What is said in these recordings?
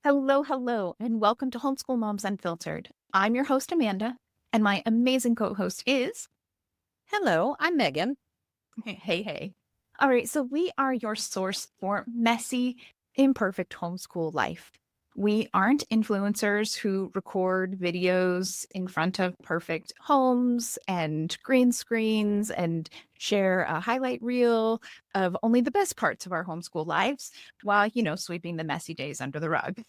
Hello, and welcome to Homeschool Moms Unfiltered. I'm your host, Amanda, and my amazing co-host is... Hello, I'm Meagan. Hey. All right, so we are your source for messy, imperfect homeschool life. We aren't influencers who record videos in front of perfect homes and green screens and share a highlight reel of only the best parts of our homeschool lives while, sweeping the messy days under the rug.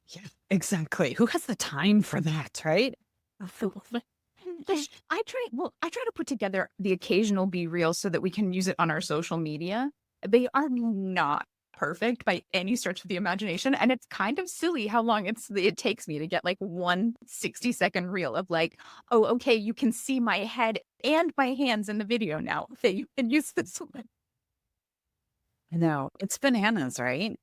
Yeah, exactly. Who has the time for that, right? I try to put together the occasional Be Real so that we can use it on our social media. They are not perfect by any stretch of the imagination, and it's kind of silly how long it takes me to get like one 60-second reel of like, oh, okay, you can see my head and my hands in the video now. Okay, you can use this one. I know. It's bananas, right?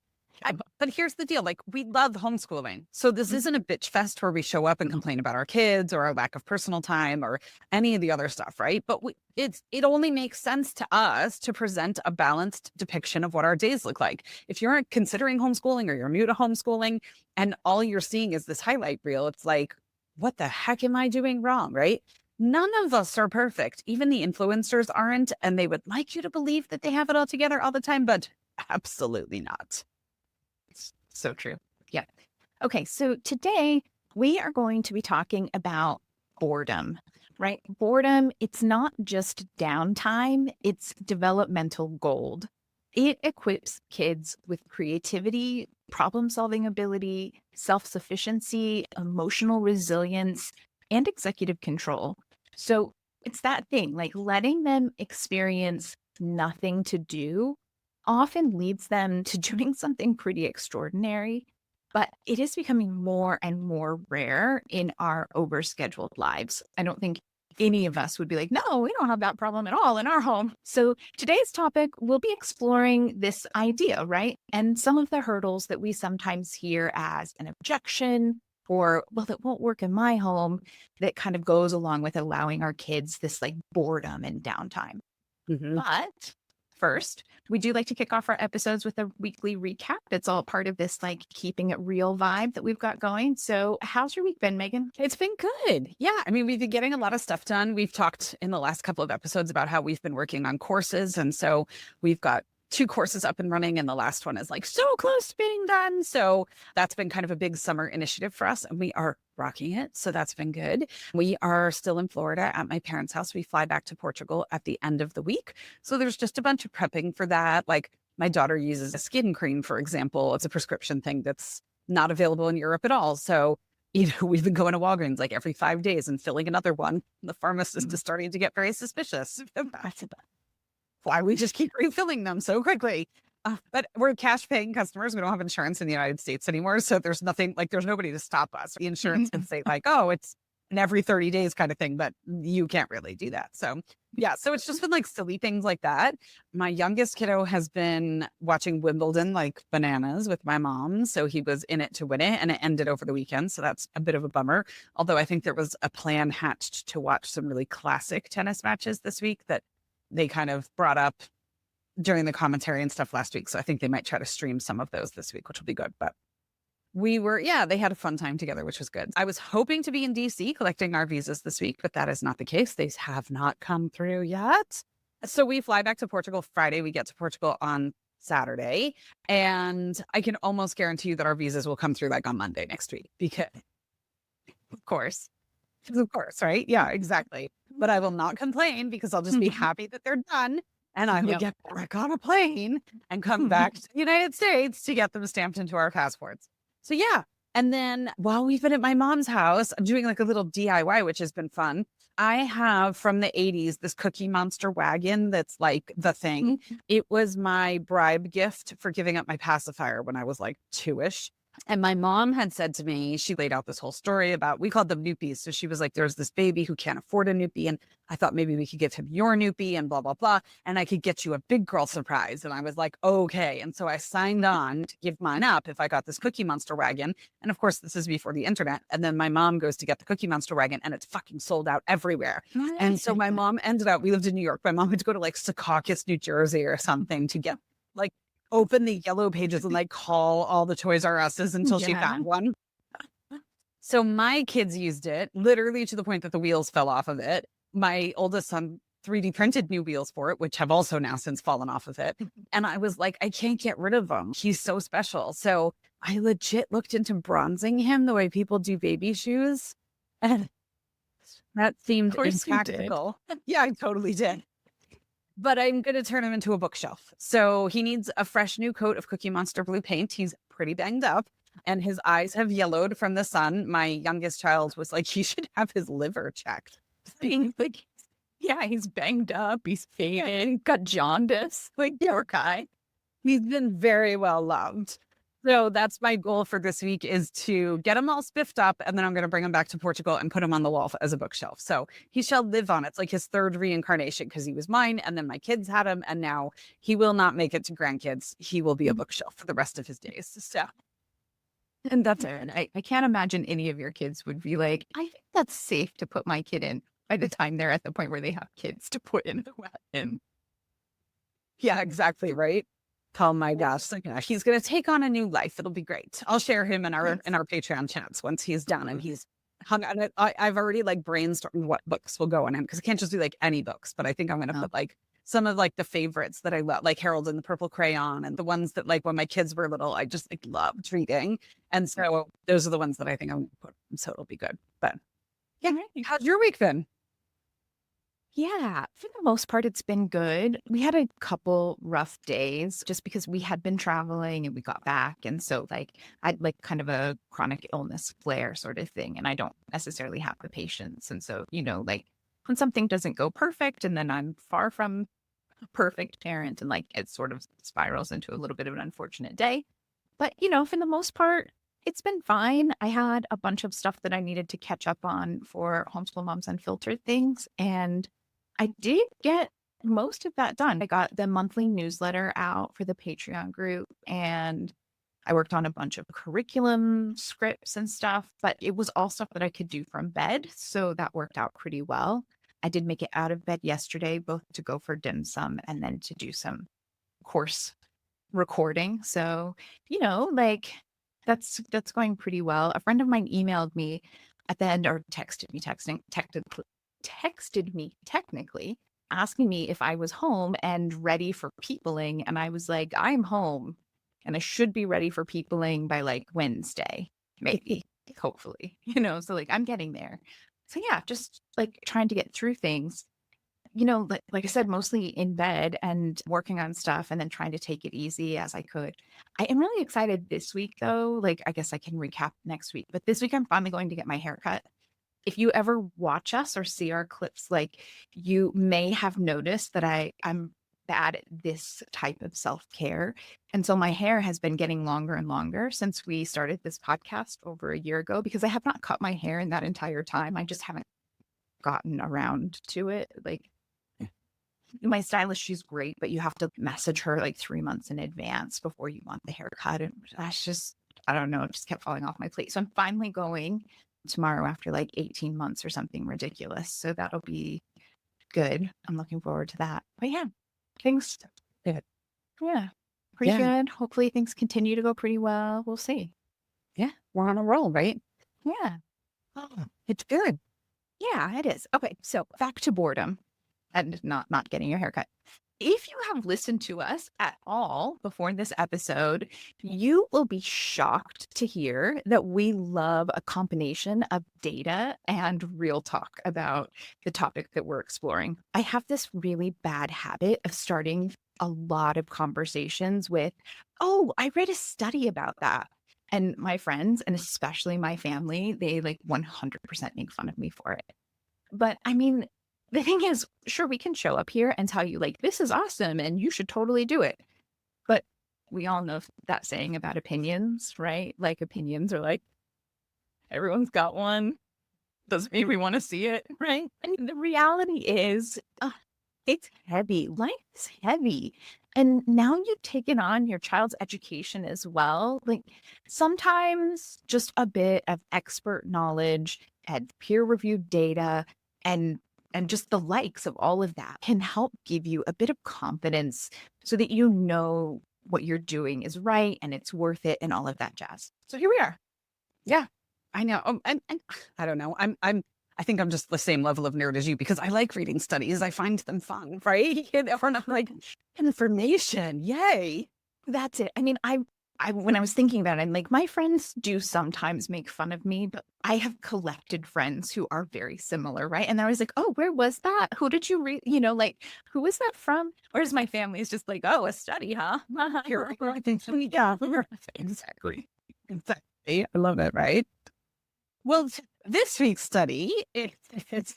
But here's the deal. Like, we love homeschooling. So this isn't a bitch fest where we show up and complain about our kids or our lack of personal time or any of the other stuff, right? But it only makes sense to us to present a balanced depiction of what our days look like. If you're considering homeschooling or you're new to homeschooling and all you're seeing is this highlight reel, it's like, what the heck am I doing wrong, right? None of us are perfect. Even the influencers aren't, and they would like you to believe that they have it all together all the time, but absolutely not. So true. Yeah. Okay, so today we are going to be talking about boredom, right? Boredom, it's not just downtime, it's developmental gold. It equips kids with creativity, problem-solving ability, self-sufficiency, emotional resilience, and executive control. So it's that thing, like letting them experience nothing to do often leads them to doing something pretty extraordinary, but it is becoming more and more rare in our overscheduled lives. I don't think any of us would be like, no, we don't have that problem at all in our home. So today's topic, we'll be exploring this idea, right? And some of the hurdles that we sometimes hear as an objection or, well, that won't work in my home, that kind of goes along with allowing our kids this like boredom and downtime. But first, we do like to kick off our episodes with a weekly recap. It's all part of this like keeping it real vibe that we've got going. So how's your week been, Meagan? It's been good. Yeah. I mean, we've been getting a lot of stuff done. We've talked in the last couple of episodes about how we've been working on courses. And so we've got 2 courses up and running, and the last one is like so close to being done. So that's been kind of a big summer initiative for us, and we are rocking it. So that's been good. We are still in Florida at my parents' house. We fly back to Portugal at the end of the week. So there's just a bunch of prepping for that. Like, my daughter uses a skin cream, for example. It's a prescription thing that's not available in Europe at all. So we've been going to Walgreens like every 5 days and filling another one. The pharmacist is starting to get very suspicious. That's why we just keep refilling them so quickly. But we're cash paying customers. We don't have insurance in the United States anymore. So there's nothing, like, there's nobody to stop us. The insurance can say like, oh, it's an every 30 days kind of thing, but you can't really do that. So yeah, so it's just been like silly things like that. My youngest kiddo has been watching Wimbledon like bananas with my mom. So he was in it to win it, and it ended over the weekend. So that's a bit of a bummer. Although I think there was a plan hatched to watch some really classic tennis matches this week that they kind of brought up during the commentary and stuff last week. So I think they might try to stream some of those this week, which will be good. But they had a fun time together, which was good. I was hoping to be in DC collecting our visas this week, but that is not the case. They have not come through yet. So we fly back to Portugal Friday. We get to Portugal on Saturday. And I can almost guarantee you that our visas will come through like on Monday next week because, of course, right? Yeah, exactly. But I will not complain because I'll just be happy that they're done. And I will get back on a plane and come back to the United States to get them stamped into our passports. So yeah. And then while we've been at my mom's house, I'm doing like a little DIY, which has been fun. I have from the 80s this Cookie Monster wagon that's like the thing. It was my bribe gift for giving up my pacifier when I was like 2-ish. And my mom had said to me, she laid out this whole story about, we called them Noopies. So she was like, there's this baby who can't afford a Noopie. And I thought maybe we could give him your Noopie and blah, blah, blah. And I could get you a big girl surprise. And I was like, okay. And so I signed on to give mine up if I got this Cookie Monster wagon. And of course, this is before the internet. And then my mom goes to get the Cookie Monster wagon and it's fucking sold out everywhere. And so my mom ended up, we lived in New York. My mom had to go to like Secaucus, New Jersey or something to get like open the yellow pages and like call all the Toys R Us's until she Yeah. found one. So my kids used it literally to the point that the wheels fell off of it. My oldest son 3D printed new wheels for it, which have also now since fallen off of it. And I was like, I can't get rid of him. He's so special. So I legit looked into bronzing him the way people do baby shoes. And that seemed Of course you did. impractical. Yeah, I totally did. But I'm going to turn him into a bookshelf. So he needs a fresh new coat of Cookie Monster blue paint. He's pretty banged up and his eyes have yellowed from the sun. My youngest child was like, he should have his liver checked. Being like, yeah, he's banged up. He's faded. He's got jaundice. Like, poor guy. He's been very well loved. So that's my goal for this week, is to get him all spiffed up. And then I'm going to bring him back to Portugal and put him on the wall as a bookshelf. So he shall live on. It's like his third reincarnation, because he was mine. And then my kids had him. And now he will not make it to grandkids. He will be a bookshelf for the rest of his days. So. And that's it. I can't imagine any of your kids would be like, I think that's safe to put my kid in by the time they're at the point where they have kids to put in. Yeah, exactly. Right. Oh my gosh. He's going to take on a new life. It'll be great. I'll share him in our Patreon chats once he's done and he's hung on it. I've already like brainstormed what books will go in him, because I can't just do like any books, but I think I'm going to put like some of like the favorites that I love, like Harold and the Purple Crayon, and the ones that like when my kids were little, I just like loved reading. And so those are the ones that I think I'm going to put. So it'll be good. But yeah. How's your week been? Yeah, for the most part, it's been good. We had a couple rough days just because we had been traveling and we got back. And so, like, I'd like kind of a chronic illness flare sort of thing. And I don't necessarily have the patience. And so, like when something doesn't go perfect and then I'm far from a perfect parent and like it sort of spirals into a little bit of an unfortunate day. But, for the most part, it's been fine. I had a bunch of stuff that I needed to catch up on for Homeschool Moms Unfiltered things. And I did get most of that done. I got the monthly newsletter out for the Patreon group, and I worked on a bunch of curriculum scripts and stuff, but it was all stuff that I could do from bed. So that worked out pretty well. I did make it out of bed yesterday, both to go for dim sum and then to do some course recording. So, like that's going pretty well. A friend of mine emailed me at the end, or texted me technically, asking me if I was home and ready for peopling. And I was like, I'm home and I should be ready for peopling by like Wednesday, maybe, hopefully, so like I'm getting there. So yeah, just like trying to get through things, like I said, mostly in bed and working on stuff and then trying to take it easy as I could. I am really excited this week though. Like, I guess I can recap next week, but this week I'm finally going to get my hair cut. If you ever watch us or see our clips, like you may have noticed that I'm bad at this type of self-care. And so my hair has been getting longer and longer since we started this podcast over a year ago, because I have not cut my hair in that entire time. I just haven't gotten around to it. Like my stylist, she's great, but you have to message her like 3 months in advance before you want the haircut. And that's just, I don't know, it just kept falling off my plate. So I'm finally going tomorrow after like 18 months or something ridiculous. So that'll be good. I'm looking forward to that. But yeah, things good. Yeah, pretty good. Hopefully things continue to go pretty well. We'll see. Yeah, we're on a roll, right? Yeah. Oh, it's good. Yeah, it is. Okay, so back to boredom and not getting your haircut. If you have listened to us at all before this episode, you will be shocked to hear that we love a combination of data and real talk about the topic that we're exploring. I have this really bad habit of starting a lot of conversations with, oh, I read a study about that. And my friends, and especially my family, they like 100% make fun of me for it. But I mean, the thing is, sure, we can show up here and tell you like, this is awesome and you should totally do it. But we all know that saying about opinions, right? Like opinions are like, everyone's got one. Doesn't mean we want to see it, right? And the reality is, it's heavy. Life is heavy. And now you've taken on your child's education as well. Like sometimes just a bit of expert knowledge and peer-reviewed data and just the likes of all of that can help give you a bit of confidence so that what you're doing is right and it's worth it and all of that jazz. So here we are. Yeah, I know. And I don't know. I think I'm just the same level of nerd as you because I like reading studies. I find them fun, right? And I'm like, information, yay. That's it. I mean, I when I was thinking about it, I'm like, my friends do sometimes make fun of me, but I have collected friends who are very similar, right? And I was like, oh, where was that? Who did you read? You know, like, who was that from? Whereas my family is just like, oh, a study, huh? Here, I think so. Yeah, exactly. Exactly. I love it, right? Well, this week's study it's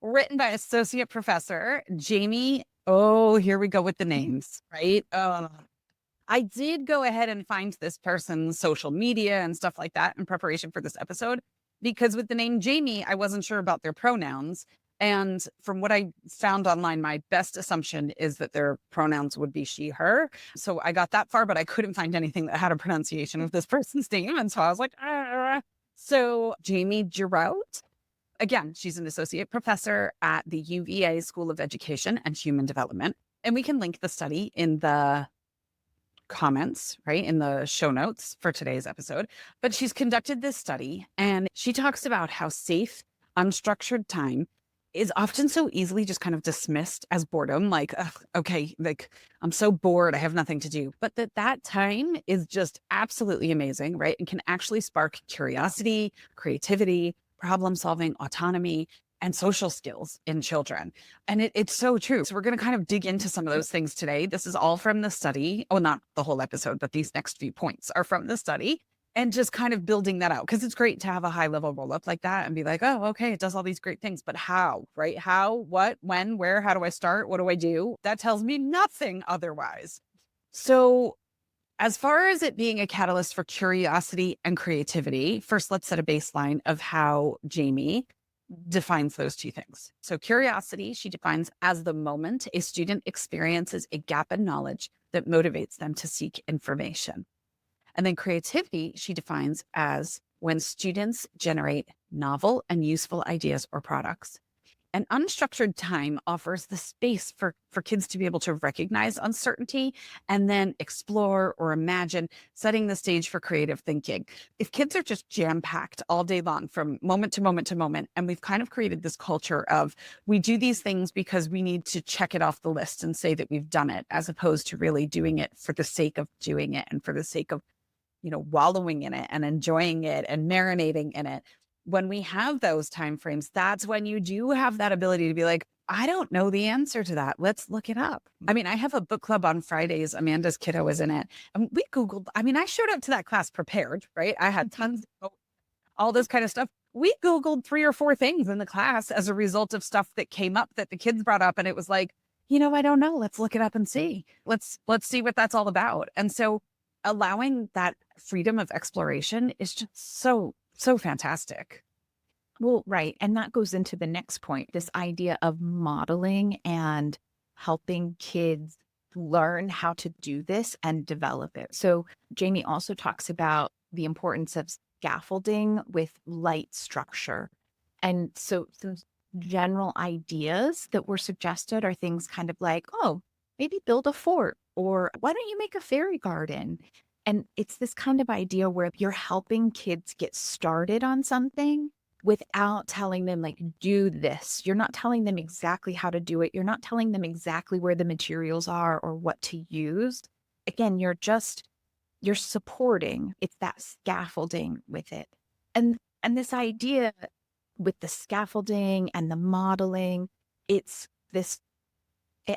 written by Associate Professor Jamie. Oh, here we go with the names, right? I did go ahead and find this person's social media and stuff like that in preparation for this episode, because with the name Jamie, I wasn't sure about their pronouns. And from what I found online, my best assumption is that their pronouns would be she, her. So I got that far, but I couldn't find anything that had a pronunciation of this person's name. And so I was like, ah. So Jamie Jirout, again, she's an associate professor at the UVA School of Education and Human Development. And we can link the study in the comments, right, in the show notes for today's episode. But she's conducted this study and she talks about how safe, unstructured time is often so easily just kind of dismissed as boredom. Like, okay, like I'm so bored, I have nothing to do. But that time is just absolutely amazing, right? And can actually spark curiosity, creativity, problem solving, autonomy, and social skills in children. And it's so true. So we're going to kind of dig into some of those things today. This is all from the study. Oh, not the whole episode, but these next few points are from the study. And just kind of building that out, because it's great to have a high level roll up like that and be like, oh, okay, it does all these great things, but how, right? How, what, when, where, how do I start? What do I do? That tells me nothing otherwise. So as far as it being a catalyst for curiosity and creativity, first, let's set a baseline of how Jamie defines those two things. So curiosity, she defines as the moment a student experiences a gap in knowledge that motivates them to seek information. And then creativity, she defines as when students generate novel and useful ideas or products. And unstructured time offers the space for kids to be able to recognize uncertainty and then explore or imagine, setting the stage for creative thinking. If kids are just jam-packed all day long from moment to moment to moment, and we've kind of created this culture of we do these things because we need to check it off the list and say that we've done it, as opposed to really doing it for the sake of doing it and for the sake of wallowing in it and enjoying it and marinating in it. When we have those timeframes, that's when you do have that ability to be like, I don't know the answer to that. Let's look it up. I mean, I have a book club on Fridays. Amanda's kiddo is in it. And we Googled, I showed up to that class prepared, right? I had tons of all this kind of stuff. We Googled 3 or 4 things in the class as a result of stuff that came up that the kids brought up. And it was like, I don't know. Let's look it up and see. Let's see what that's all about. And so allowing that freedom of exploration is just so fantastic. Well, right. And that goes into the next point, this idea of modeling and helping kids learn how to do this and develop it. So Jamie also talks about the importance of scaffolding with light structure. And so some general ideas that were suggested are things kind of like, oh, maybe build a fort, or why don't you make a fairy garden? And it's this kind of idea where you're helping kids get started on something without telling them, like, do this. You're not telling them exactly how to do it. You're not telling them exactly where the materials are or what to use. Again, you're supporting. It's that scaffolding with it. And this idea with the scaffolding and the modeling, it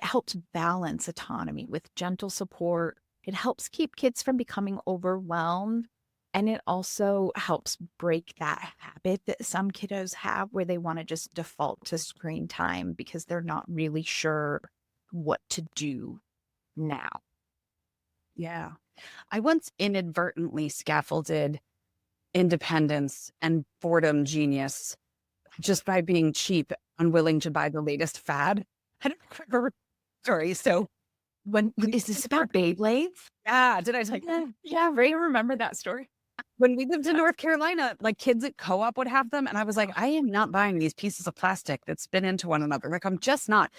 helps balance autonomy with gentle support. It helps keep kids from becoming overwhelmed. And it also helps break that habit that some kiddos have where they want to just default to screen time because they're not really sure what to do now. Yeah. I once inadvertently scaffolded independence and boredom genius just by being cheap, unwilling to buy the latest fad. I don't remember the story. So Is this about Beyblades? yeah, did I tell you? Yeah, Ray, remember that story? When we lived in North Carolina, like kids at co-op would have them. And I was like, I am not buying these pieces of plastic that spin into one another. Like, I'm just not.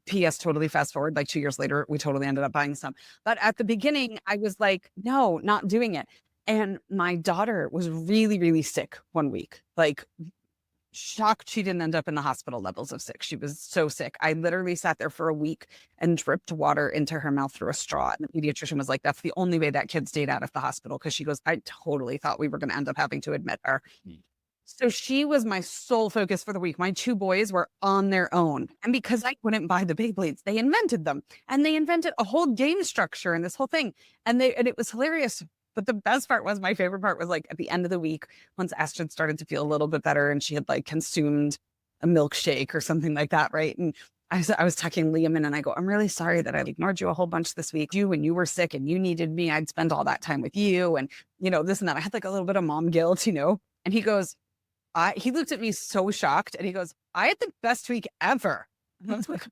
PS totally fast forward, like 2 years later, we totally ended up buying some. But at the beginning, I was like, no, not doing it. And my daughter was really, really sick one week, like shocked she didn't end up in the hospital levels of sick. She was so sick. I literally sat there for a week and dripped water into her mouth through a straw. And the pediatrician was like, that's the only way that kid stayed out of the hospital. Cause she goes, I totally thought we were going to end up having to admit her. So she was my sole focus for the week. My two boys were on their own. And because I couldn't buy the Beyblades, they invented them. And they invented a whole game structure and this whole thing. And it was hilarious. But the best part was, my favorite part was like at the end of the week, once Astrid started to feel a little bit better and she had like consumed a milkshake or something like that, right? And I was tucking Liam in and I go, I'm really sorry that I ignored you a whole bunch this week. When you were sick and you needed me, I'd spend all that time with you and, this and that. I had like a little bit of mom guilt, And he goes, he looked at me so shocked and he goes, I had the best week ever. And I was like,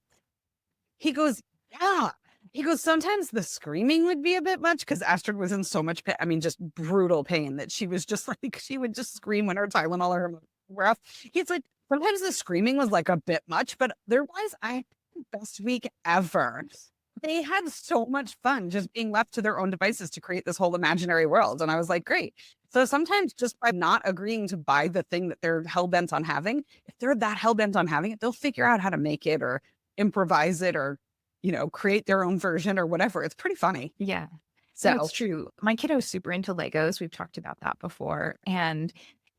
he goes, yeah. He goes, sometimes the screaming would be a bit much because Astrid was in so much pain. I mean, just brutal pain that she was just like, she would just scream when her Tylenol or her breath. He's like, sometimes the screaming was like a bit much, but otherwise I had the best week ever. They had so much fun just being left to their own devices to create this whole imaginary world. And I was like, great. So sometimes just by not agreeing to buy the thing that they're hell-bent on having, if they're that hell-bent on having it, they'll figure out how to make it or improvise it or create their own version or whatever. It's pretty funny. Yeah. So it's true. My kiddo's super into Legos. We've talked about that before. And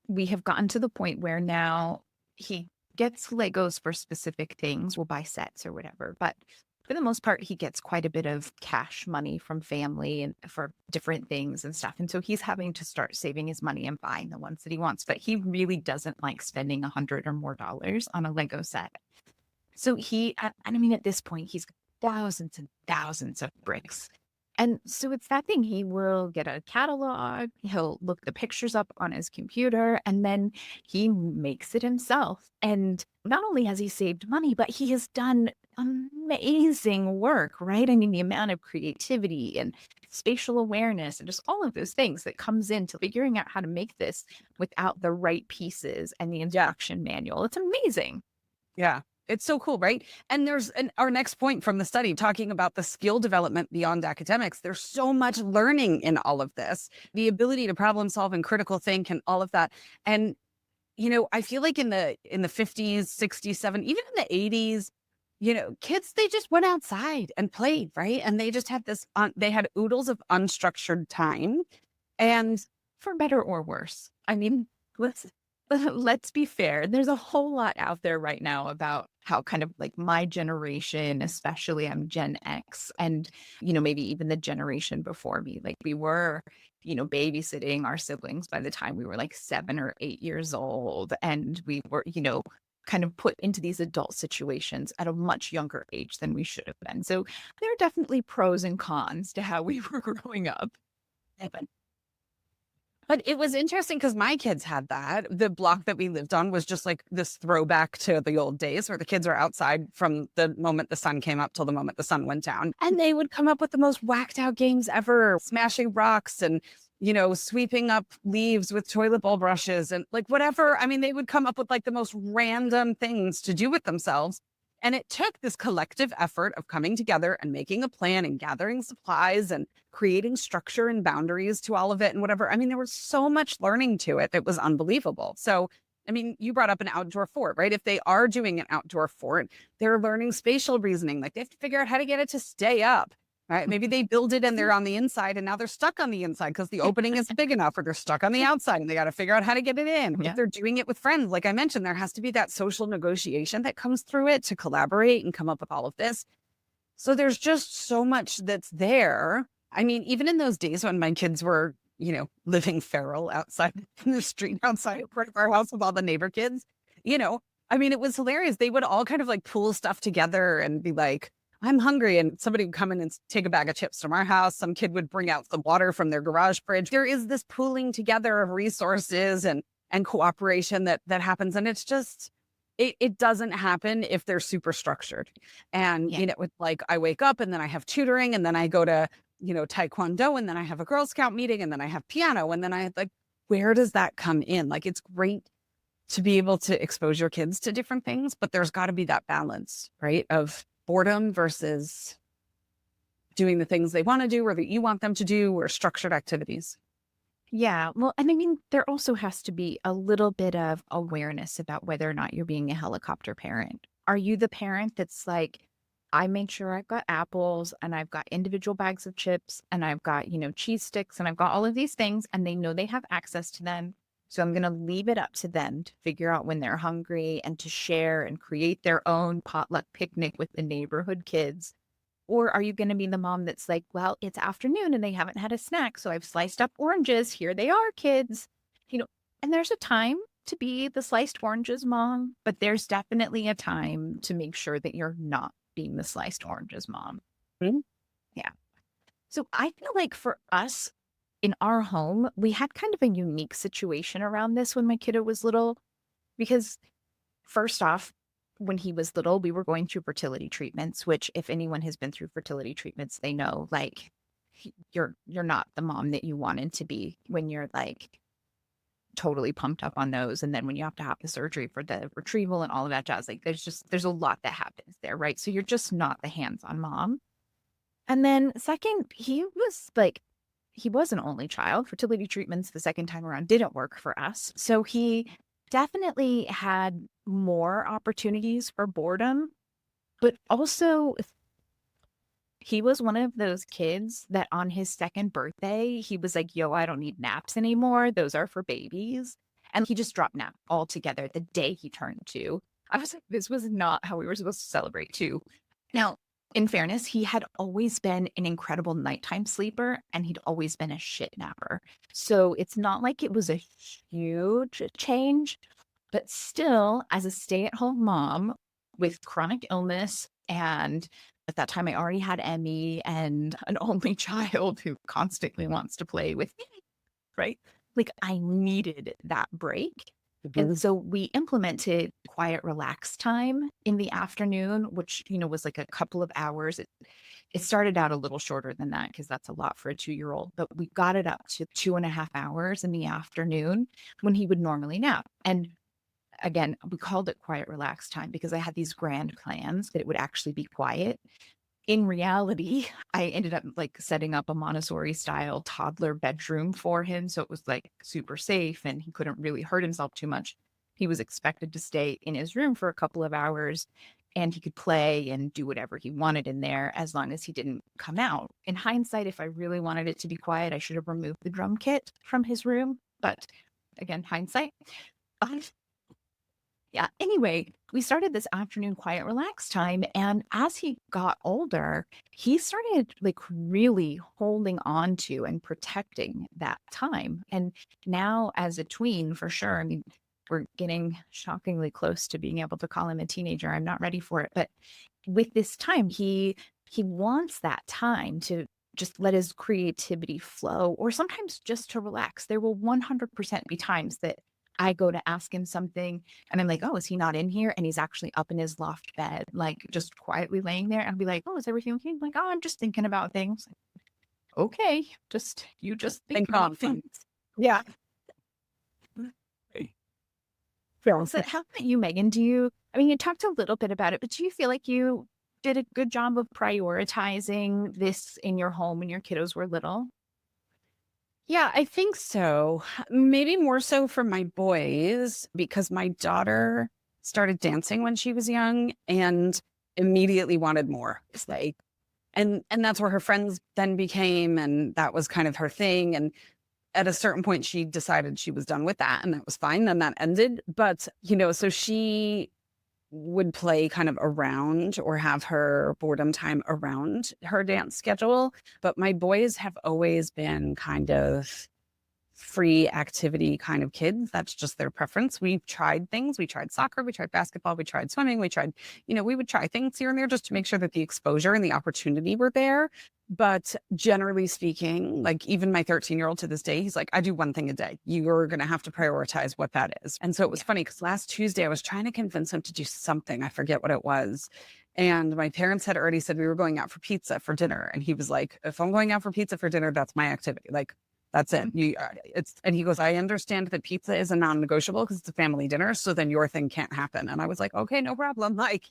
we have gotten to the point where now he gets Legos for specific things. We'll buy sets or whatever. But for the most part, he gets quite a bit of cash money from family and for different things and stuff. And so he's having to start saving his money and buying the ones that he wants. But he really doesn't like spending $100 or more on a Lego set. So at this point, he's thousands and thousands of bricks. And so it's that thing. He will get a catalog, he'll look the pictures up on his computer, and then he makes it himself. And not only has he saved money, but he has done amazing work, right? I mean, the amount of creativity and spatial awareness and just all of those things that comes into figuring out how to make this without the right pieces and the instruction manual. It's amazing. Yeah. It's so cool, right? And there's our next point from the study talking about the skill development beyond academics. There's so much learning in all of this, the ability to problem solve and critical think and all of that. And, I feel like in the 50s, 60s, 70s, even in the 80s, kids, they just went outside and played, right? And they just had they had oodles of unstructured time. And for better or worse, I mean, let's be fair. There's a whole lot out there right now about how kind of like my generation, especially I'm Gen X, and, maybe even the generation before me, like we were, babysitting our siblings by the time we were like 7 or 8 years old. And we were, kind of put into these adult situations at a much younger age than we should have been. So there are definitely pros and cons to how we were growing up. But it was interesting because my kids had that. The block that we lived on was just like this throwback to the old days where the kids are outside from the moment the sun came up till the moment the sun went down. And they would come up with the most whacked out games ever, smashing rocks and, sweeping up leaves with toilet bowl brushes and like whatever. I mean, they would come up with like the most random things to do with themselves. And it took this collective effort of coming together and making a plan and gathering supplies and creating structure and boundaries to all of it and whatever. I mean, there was so much learning to it that was unbelievable. So, I mean, you brought up an outdoor fort, right? If they are doing an outdoor fort, they're learning spatial reasoning. Like they have to figure out how to get it to stay up, right? Maybe they build it and they're on the inside and now they're stuck on the inside because the opening is big enough, or they're stuck on the outside and they got to figure out how to get it in. Yeah. If they're doing it with friends, like I mentioned, there has to be that social negotiation that comes through it to collaborate and come up with all of this. So there's just so much that's there. I mean, even in those days when my kids were, living feral outside in the street outside of our house with all the neighbor kids, I mean, it was hilarious. They would all kind of like pool stuff together and be like, I'm hungry. And somebody would come in and take a bag of chips from our house. Some kid would bring out the water from their garage fridge. There is this pooling together of resources and cooperation that happens. And it's just, it doesn't happen if they're super structured. And, it's like I wake up and then I have tutoring and then I go to, Taekwondo and then I have a Girl Scout meeting and then I have piano. And then I like, where does that come in? Like, it's great to be able to expose your kids to different things, but there's got to be that balance, right? Of boredom versus doing the things they want to do or that you want them to do, or structured activities? Yeah. Well, and I mean, there also has to be a little bit of awareness about whether or not you're being a helicopter parent. Are you the parent that's like, I make sure I've got apples and I've got individual bags of chips and I've got, cheese sticks and I've got all of these things and they know they have access to them. So I'm going to leave it up to them to figure out when they're hungry and to share and create their own potluck picnic with the neighborhood kids. Or are you going to be the mom that's like, well, it's afternoon and they haven't had a snack. So I've sliced up oranges. Here they are, kids. And there's a time to be the sliced oranges mom, but there's definitely a time to make sure that you're not being the sliced oranges mom. Mhm. Yeah. So I feel like for us in our home, we had kind of a unique situation around this when my kiddo was little, because first off, when he was little, we were going through fertility treatments, which if anyone has been through fertility treatments, they know like you're not the mom that you wanted to be when you're like totally pumped up on those. And then when you have to have the surgery for the retrieval and all of that jazz, like there's a lot that happens there, right? So you're just not the hands-on mom. And then second, he was an only child. Fertility treatments the second time around didn't work for us. So he definitely had more opportunities for boredom, but also he was one of those kids that on his second birthday, he was like, yo, I don't need naps anymore. Those are for babies. And he just dropped nap altogether the day he turned 2. I was like, this was not how we were supposed to celebrate 2. Now, in fairness, he had always been an incredible nighttime sleeper and he'd always been a shit napper. So it's not like it was a huge change, but still, as a stay-at-home mom with chronic illness, and at that time I already had Emmy and an only child who constantly wants to play with me, right? Like I needed that break. And so we implemented quiet, relaxed time in the afternoon, which, was like a couple of hours. It started out a little shorter than that because that's a lot for a 2-year-old, but we got it up to 2.5 hours in the afternoon when he would normally nap. And again, we called it quiet, relaxed time because I had these grand plans that it would actually be quiet. In reality, I ended up like setting up a Montessori style toddler bedroom for him. So it was like super safe and he couldn't really hurt himself too much. He was expected to stay in his room for a couple of hours and he could play and do whatever he wanted in there as long as he didn't come out. In hindsight, if I really wanted it to be quiet, I should have removed the drum kit from his room. But again, hindsight. Yeah. Anyway, we started this afternoon quiet, relaxed time. And as he got older, he started like really holding on to and protecting that time. And now as a tween, for sure, I mean, we're getting shockingly close to being able to call him a teenager. I'm not ready for it. But with this time, he wants that time to just let his creativity flow, or sometimes just to relax. There will 100% be times that I go to ask him something and I'm like, oh, is he not in here? And he's actually up in his loft bed, like just quietly laying there. And I'll be like, oh, is everything okay? I'm like, oh, I'm just thinking about things. Okay. You just think about things. Yeah. So how about you, Megan? You talked a little bit about it, but do you feel like you did a good job of prioritizing this in your home when your kiddos were little? Yeah, I think so. Maybe more so for my boys, because my daughter started dancing when she was young and immediately wanted more. It's like, and that's where her friends then became, and that was kind of her thing. And at a certain point, she decided she was done with that, and that was fine. Then that ended. But, so she would play kind of around or have her boredom time around her dance schedule. But my boys have always been kind of free activity kind of kids. That's just their preference. We've tried things. We tried soccer, we tried basketball, we tried swimming, we tried, we would try things here and there just to make sure that the exposure and the opportunity were there. But generally speaking, like even my 13-year-old to this day, he's like, I do one thing a day. You're going to have to prioritize what that is. And so it was funny because last Tuesday I was trying to convince him to do something. I forget what it was. And my parents had already said we were going out for pizza for dinner. And he was like, if I'm going out for pizza for dinner, that's my activity. Like, that's it. And he goes, I understand that pizza is a non-negotiable because it's a family dinner. So then your thing can't happen. And I was like, okay, no problem. Like,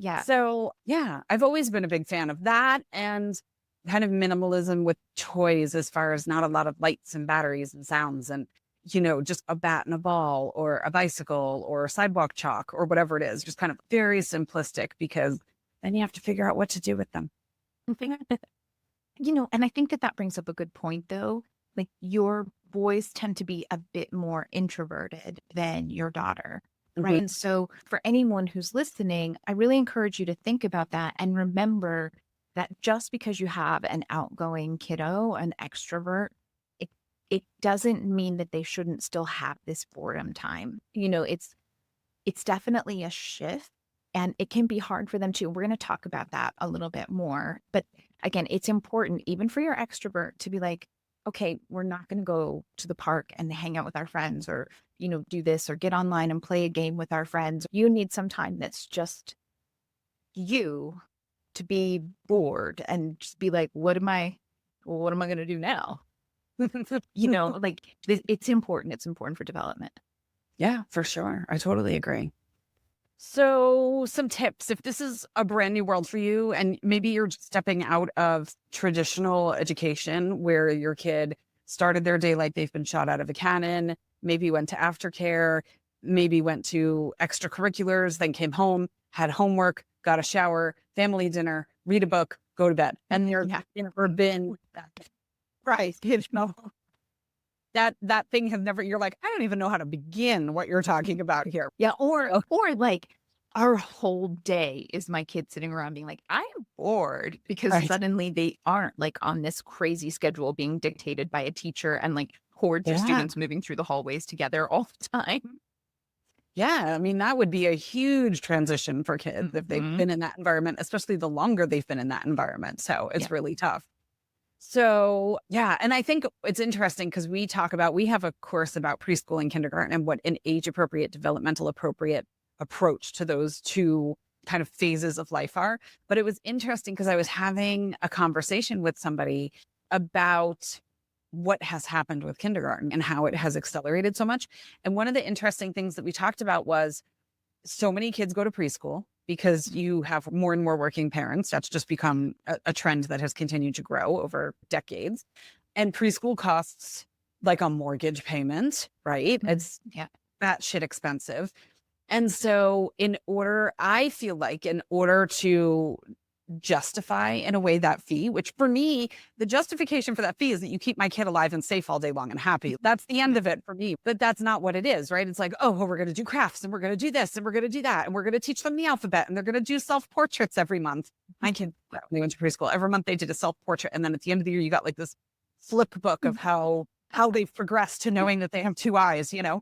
Yeah. So yeah, I've always been a big fan of that and kind of minimalism with toys as far as not a lot of lights and batteries and sounds and, just a bat and a ball or a bicycle or sidewalk chalk or whatever it is, just kind of very simplistic because then you have to figure out what to do with them. And I think that brings up a good point, though. Like, your boys tend to be a bit more introverted than your daughter, right? Mhm. And so, for anyone who's listening, I really encourage you to think about that and remember that just because you have an outgoing kiddo, an extrovert, it doesn't mean that they shouldn't still have this boredom time. It's definitely a shift, and it can be hard for them too. We're going to talk about that a little bit more. But again, it's important, even for your extrovert, to be like, okay, we're not going to go to the park and hang out with our friends or, do this or get online and play a game with our friends. You need some time that's just you to be bored and just be like, what am I going to do now? Like it's important. It's important for development. Yeah, for sure. I totally agree. So, some tips if this is a brand new world for you, and maybe you're just stepping out of traditional education where your kid started their day like they've been shot out of a cannon, maybe went to aftercare, maybe went to extracurriculars, then came home, had homework, got a shower, family dinner, read a book, go to bed. And you're never been right. That thing has never, you're like, I don't even know how to begin what you're talking about here. Yeah. Or like our whole day is my kid sitting around being like, I am bored because suddenly they aren't like on this crazy schedule being dictated by a teacher and like hordes of students moving through the hallways together all the time. Yeah. I mean, that would be a huge transition for kids if they've been in that environment, especially the longer they've been in that environment. So it's really tough. So, yeah. And I think it's interesting because we have a course about preschool and kindergarten and what an age appropriate, developmental appropriate approach to those two kind of phases of life are. But it was interesting because I was having a conversation with somebody about what has happened with kindergarten and how it has accelerated so much. And one of the interesting things that we talked about was so many kids go to preschool because you have more and more working parents. That's just become a trend that has continued to grow over decades. And preschool costs like a mortgage payment, right? It's that shit expensive. And so I feel like in order to justify in a way that fee, which for me, the justification for that fee is that you keep my kid alive and safe all day long and happy. That's the end of it for me. But that's not what it is, right? It's like, oh, well, we're going to do crafts and we're going to do this and we're going to do that. And we're going to teach them the alphabet and they're going to do self-portraits every month. My kid, when they went to preschool, every month they did a self-portrait. And then at the end of the year, you got like this flip book of how they've progressed to knowing that they have two eyes, and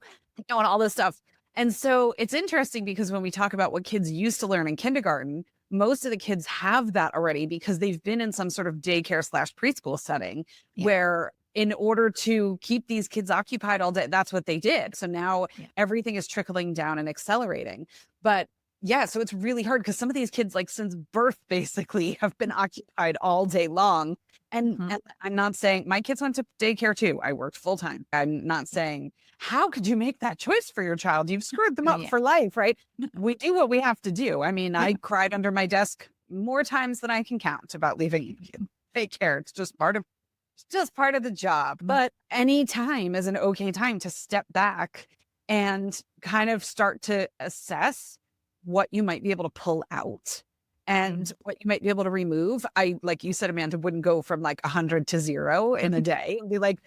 all this stuff. And so it's interesting because when we talk about what kids used to learn in kindergarten, most of the kids have that already because they've been in some sort of daycare / preschool setting where in order to keep these kids occupied all day, that's what they did. So now everything is trickling down and accelerating. But yeah, so it's really hard because some of these kids, like since birth, basically have been occupied all day long. And I'm not saying my kids went to daycare too. I worked full time. I'm not saying, how could you make that choice for your child? You've screwed them up for life, right? We do what we have to do. I mean, I cried under my desk more times than I can count about leaving daycare. It's just part of the job. But any time is an okay time to step back and kind of start to assess what you might be able to pull out and what you might be able to remove. I, like you said, Amanda, wouldn't go from like 100 to 0 in a day and be like,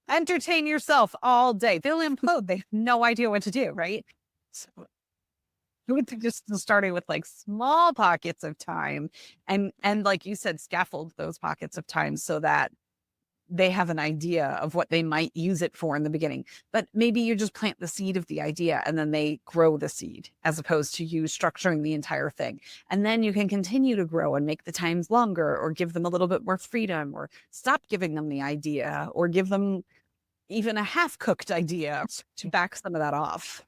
entertain yourself all day. They'll implode. They have no idea what to do, right? So I would think just starting with like small pockets of time and like you said, scaffold those pockets of time so that they have an idea of what they might use it for in the beginning. But maybe you just plant the seed of the idea and then they grow the seed as opposed to you structuring the entire thing. And then you can continue to grow and make the times longer or give them a little bit more freedom or stop giving them the idea or give them even a half-cooked idea to back some of that off.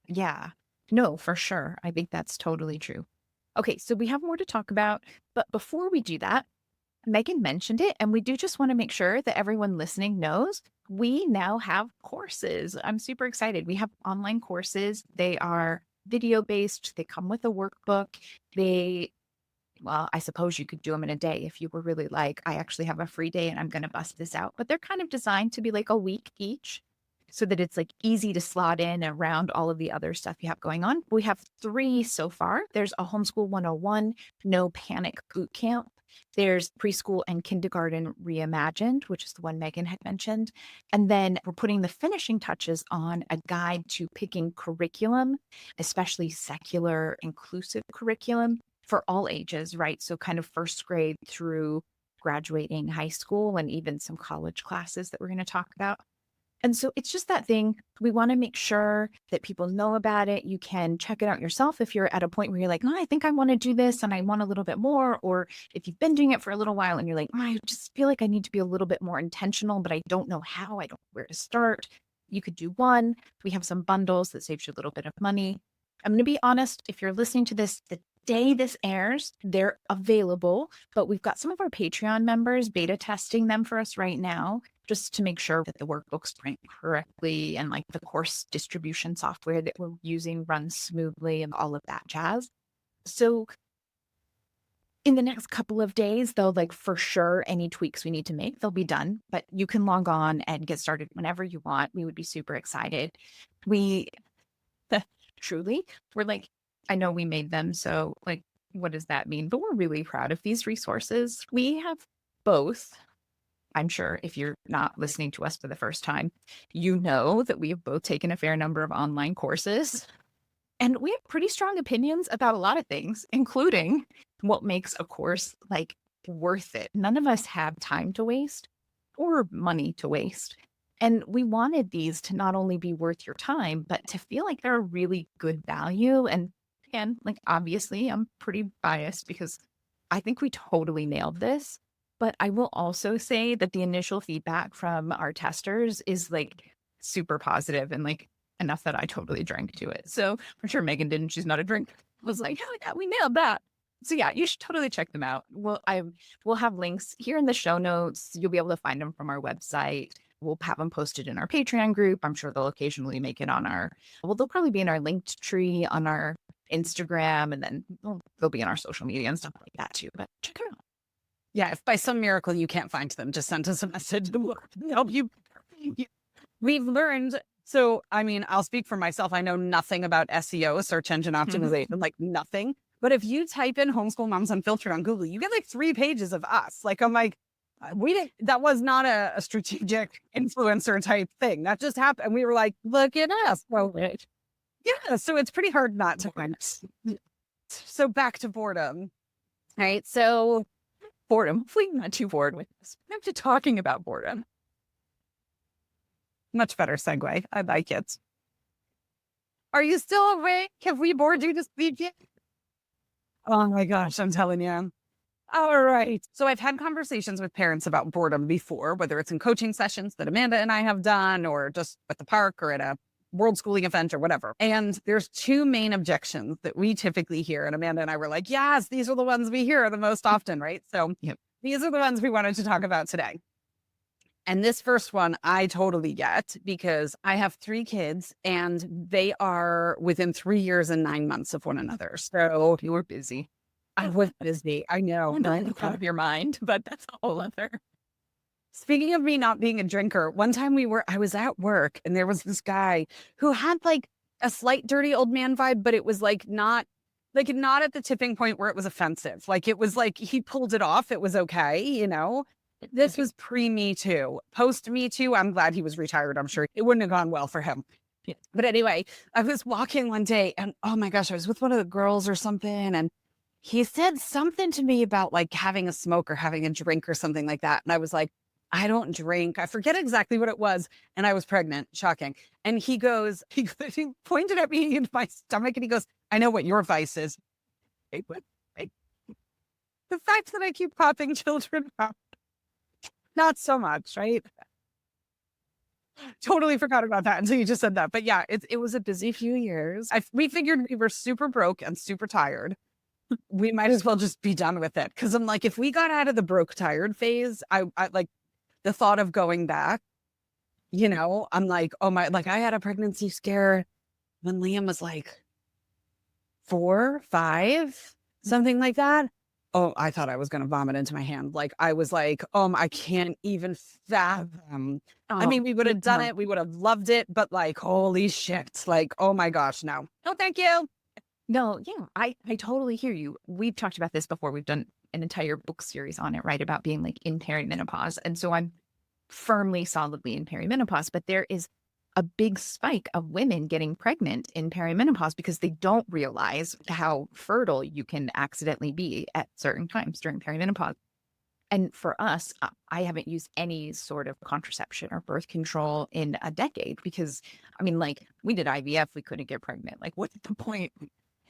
Yeah, no, for sure. I think that's totally true. Okay, so we have more to talk about. But before we do that, Meagan mentioned it, and we do just want to make sure that everyone listening knows we now have courses. I'm super excited. We have online courses. They are video based. They come with a workbook. Well, I suppose you could do them in a day if you were really like, I actually have a free day and I'm going to bust this out. But they're kind of designed to be like a week each so that it's like easy to slot in around all of the other stuff you have going on. We have 3 so far. There's a Homeschool 101, No Panic Boot Camp. There's Preschool and Kindergarten Reimagined, which is the one Meagan had mentioned. And then we're putting the finishing touches on a guide to picking curriculum, especially secular inclusive curriculum for all ages, right? So kind of first grade through graduating high school and even some college classes that we're going to talk about. And so it's just that thing. We want to make sure that people know about it. You can check it out yourself if you're at a point where you're like, oh, I think I want to do this and I want a little bit more. Or if you've been doing it for a little while and you're like, oh, I just feel like I need to be a little bit more intentional, but I don't know how, I don't know where to start. You could do one. We have some bundles that saves you a little bit of money. I'm going to be honest, if you're listening to this, the day this airs, they're available, but we've got some of our Patreon members beta testing them for us right now, just to make sure that the workbooks print correctly and like the course distribution software that we're using runs smoothly and all of that jazz. So in the next couple of days, though, like for sure, any tweaks we need to make, they'll be done, but you can log on and get started whenever you want. We would be super excited. Truly, we're like, I know we made them, so like, what does that mean? But we're really proud of these resources. We have both. I'm sure if you're not listening to us for the first time, you know that we have both taken a fair number of online courses. And we have pretty strong opinions about a lot of things, including what makes a course like worth it. None of us have time to waste or money to waste. And we wanted these to not only be worth your time, but to feel like they're a really good value. And like, obviously, I'm pretty biased because I think we totally nailed this. But I will also say that the initial feedback from our testers is like super positive and like enough that I totally drank to it. So for sure Meagan didn't. She's not a drinker. I was like, oh yeah, we nailed that. So yeah, you should totally check them out. We'll have links here in the show notes. You'll be able to find them from our website. We'll have them posted in our Patreon group. I'm sure they'll occasionally make it on they'll probably be in our linked tree on our Instagram, and then they'll be in our social media and stuff like that too. But check it out. Yeah, if by some miracle you can't find them, just send us a message to help you. We've learned. So, I mean, I'll speak for myself. I know nothing about SEO, search engine optimization, like nothing. But if you type in Homeschool Moms Unfiltered on Google, you get like 3 pages of us. Like, I'm like, that was not a strategic influencer type thing. That just happened. And we were like, look at us. Well, yeah. So it's pretty hard not to find us. So back to boredom. All right. So boredom. Hopefully not too bored with this. I'm to talking about boredom. Much better segue. I like it. Are you still awake? Have we bored you to sleep yet? Oh my gosh, I'm telling you. All right. So I've had conversations with parents about boredom before, whether it's in coaching sessions that Amanda and I have done, or just at the park or at a world schooling event or whatever. And there's 2 main objections that we typically hear. And Amanda and I were like, yes, these are the ones we hear the most often, right? So These are the ones we wanted to talk about today. And this first one, I totally get because I have 3 kids and they are within 3 years and 9 months of one another. So you were busy. I was busy. I know. Not out of your mind, but that's a whole other. Speaking of me not being a drinker, one time I was at work and there was this guy who had like a slight dirty old man vibe, but it was like not at the tipping point where it was offensive. Like it was like he pulled it off. It was okay, you know? This was pre-Me Too. Post-Me Too, I'm glad he was retired. I'm sure it wouldn't have gone well for him. Yeah. But anyway, I was walking one day and oh my gosh, I was with one of the girls or something. And he said something to me about like having a smoke or having a drink or something like that. And I was like, I don't drink. I forget exactly what it was. And I was pregnant. Shocking. And he pointed at me in my stomach and he goes, I know what your vice is. Hey, what? Hey. The fact that I keep popping children out. Not so much, right? Totally forgot about that until you just said that. But yeah, it was a busy few years. We figured we were super broke and super tired. We might as well just be done with it. Cause I'm like, if we got out of the broke tired phase, I like the thought of going back, you know, I'm like, oh my, like I had a pregnancy scare when Liam was like 4, 5, something like that. Oh, I thought I was going to vomit into my hand. Like I was like, I can't even fathom. I Oh, mean, we would have done yeah. it. We would have loved it. But like, holy shit. Like, oh my gosh, no. No, thank you. No, yeah, I totally hear you. We've talked about this before. We've done an entire book series on it, right? About being like in perimenopause. And so I'm firmly, solidly in perimenopause, but there is a big spike of women getting pregnant in perimenopause because they don't realize how fertile you can accidentally be at certain times during perimenopause. And for us, I haven't used any sort of contraception or birth control in a decade because, I mean, like we did IVF, we couldn't get pregnant. Like, what's the point?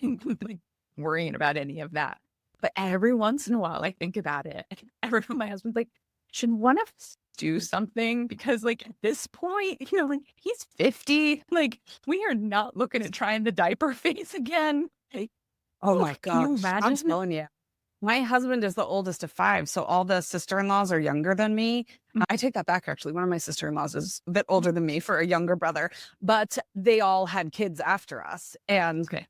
Like worrying about any of that. But every once in a while, I think about it. And my husband's like, should one of us do something? Because, like, at this point, like he's 50. Like, we are not looking at trying the diaper phase again. Like, Oh my can you gosh. I'm imagine? telling you. My husband is the oldest of 5. So all the sister-in-laws are younger than me. I take that back, actually. One of my sister-in-laws is a bit older than me for a younger brother, but they all had kids after us. And Okay.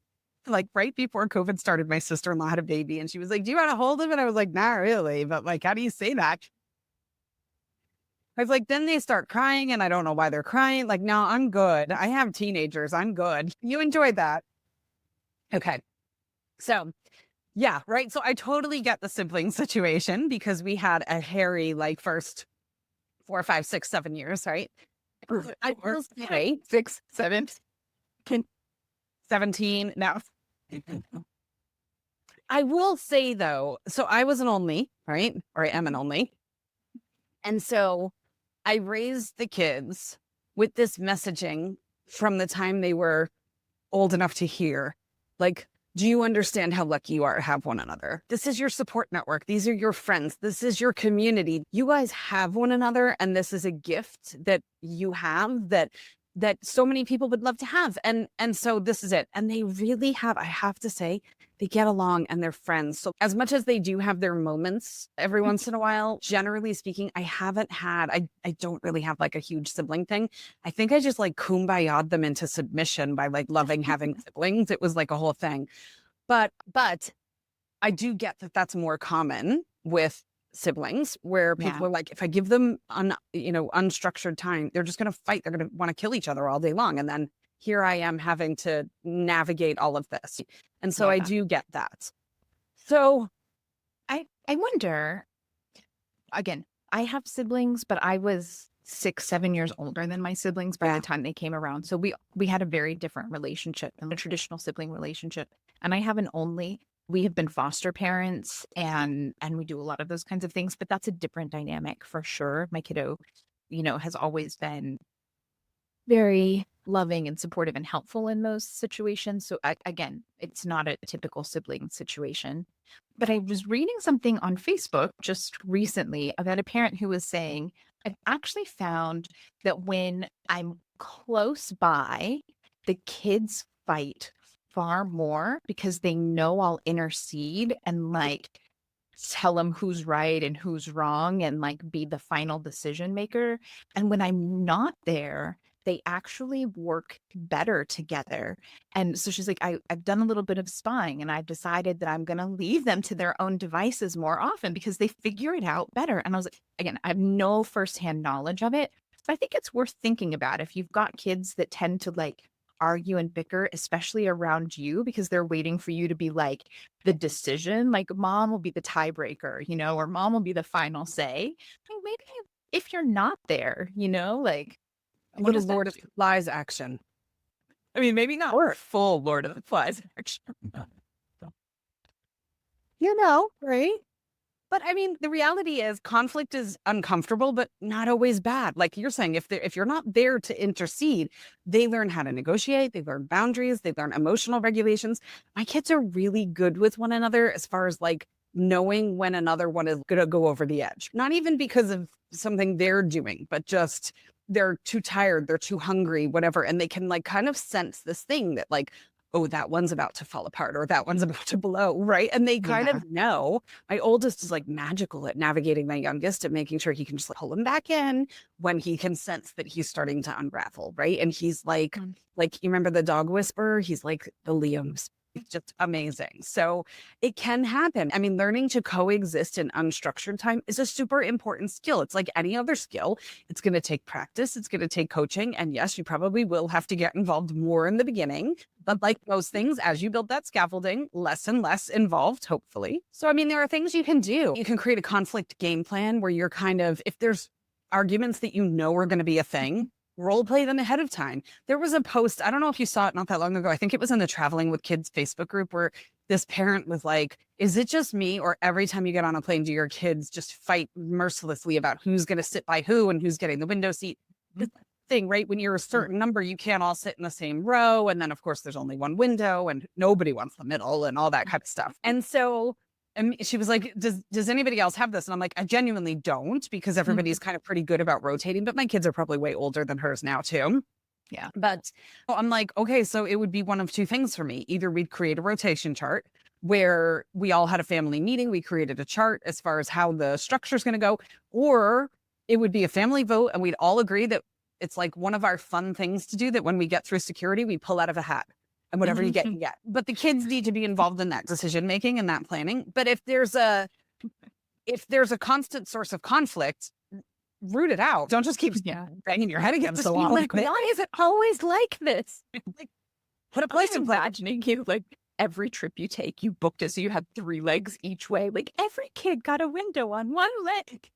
like right before COVID started, my sister-in-law had a baby and she was like, do you want to hold him? And I was like, not really. But like, how do you say that? I was like, then they start crying and I don't know why they're crying. Like, no, I'm good. I have teenagers. I'm good. You enjoyed that. Okay. So yeah, right. So I totally get the sibling situation because we had a hairy, like, first 4, 5, 6, 7 years, right? I will say 6, 7. 17 now. I will say though, so I was an only, right? Or I am an only. And so I raised the kids with this messaging from the time they were old enough to hear, like, do you understand how lucky you are to have one another? This is your support network. These are your friends. This is your community. You guys have one another. And this is a gift that you have that so many people would love to have. And so this is it. And they really have, I have to say, they get along and they're friends. So as much as they do have their moments every once in a while, generally speaking, I don't really have like a huge sibling thing. I think I just like kumbaya'd them into submission by like loving having siblings. It was like a whole thing. But I do get that that's more common with siblings where people are like, if I give them unstructured time, they're just going to fight. They're going to want to kill each other all day long. And then here I am having to navigate all of this. And so I do get that. So I wonder, again, I have siblings, but I was 6, 7 years older than my siblings by the time they came around. So we had a very different relationship than a traditional sibling relationship. And I have an only. We have been foster parents and we do a lot of those kinds of things, but that's a different dynamic for sure. My kiddo, has always been very loving and supportive and helpful in those situations. So again, it's not a typical sibling situation. But I was reading something on Facebook just recently about a parent who was saying, I've actually found that when I'm close by, the kids fight far more because they know I'll intercede and like tell them who's right and who's wrong and like be the final decision maker. And when I'm not there, they actually work better together. And so she's like, I've done a little bit of spying and I've decided that I'm going to leave them to their own devices more often because they figure it out better. And I was like, again, I have no firsthand knowledge of it, but I think it's worth thinking about if you've got kids that tend to like argue and bicker, especially around you, because they're waiting for you to be like the decision, like mom will be the tiebreaker, or mom will be the final say. I mean, maybe if you're not there, like a little Lord of the Flies action. I mean, maybe not full Lord of the Flies action. Right? But I mean, the reality is conflict is uncomfortable, but not always bad. Like you're saying, if you're not there to intercede, they learn how to negotiate, they learn boundaries, they learn emotional regulations. My kids are really good with one another as far as like knowing when another one is going to go over the edge. Not even because of something they're doing, but just they're too tired, they're too hungry, whatever. And they can like kind of sense this thing that like, oh, that one's about to fall apart or that one's about to blow, right? And they kind of know. My oldest is like magical at navigating my youngest and making sure he can just like, pull him back in when he can sense that he's starting to unravel, right? And he's like you remember the dog whisperer? He's like the Liam's It's just amazing. So it can happen. I mean, learning to coexist in unstructured time is a super important skill. It's like any other skill. It's going to take practice. It's going to take coaching. And yes, you probably will have to get involved more in the beginning. But like most things, as you build that scaffolding, less and less involved, hopefully. So, I mean, there are things you can do. You can create a conflict game plan where you're kind of, if there's arguments that you know are going to be a thing, role play them ahead of time. There was a post, I don't know if you saw it not that long ago. I think it was in the Traveling with Kids Facebook group where this parent was like, is it just me, or every time you get on a plane, do your kids just fight mercilessly about who's going to sit by who and who's getting the window seat? This thing, right? When you're a certain number, you can't all sit in the same row. And then of course there's only one window and nobody wants the middle and all that kind of stuff. And so she was like, does anybody else have this? And I'm like, I genuinely don't, because everybody's kind of pretty good about rotating, but my kids are probably way older than hers now too. Yeah. But I'm like, okay, so it would be one of two things for me. Either we'd create a rotation chart where we all had a family meeting. We created a chart as far as how the structure is going to go, or it would be a family vote. And we'd all agree that it's like one of our fun things to do, that when we get through security, we pull out of a hat. And whatever you get, you get. But the kids need to be involved in that decision making and that planning. But if there's a constant source of conflict, root it out. Don't just keep banging your head against the wall. Like, why is it always like this? Like, put a place in place. Imagining you, like, every trip you take, you booked it so you had 3 legs each way. Like, every kid got a window on one leg.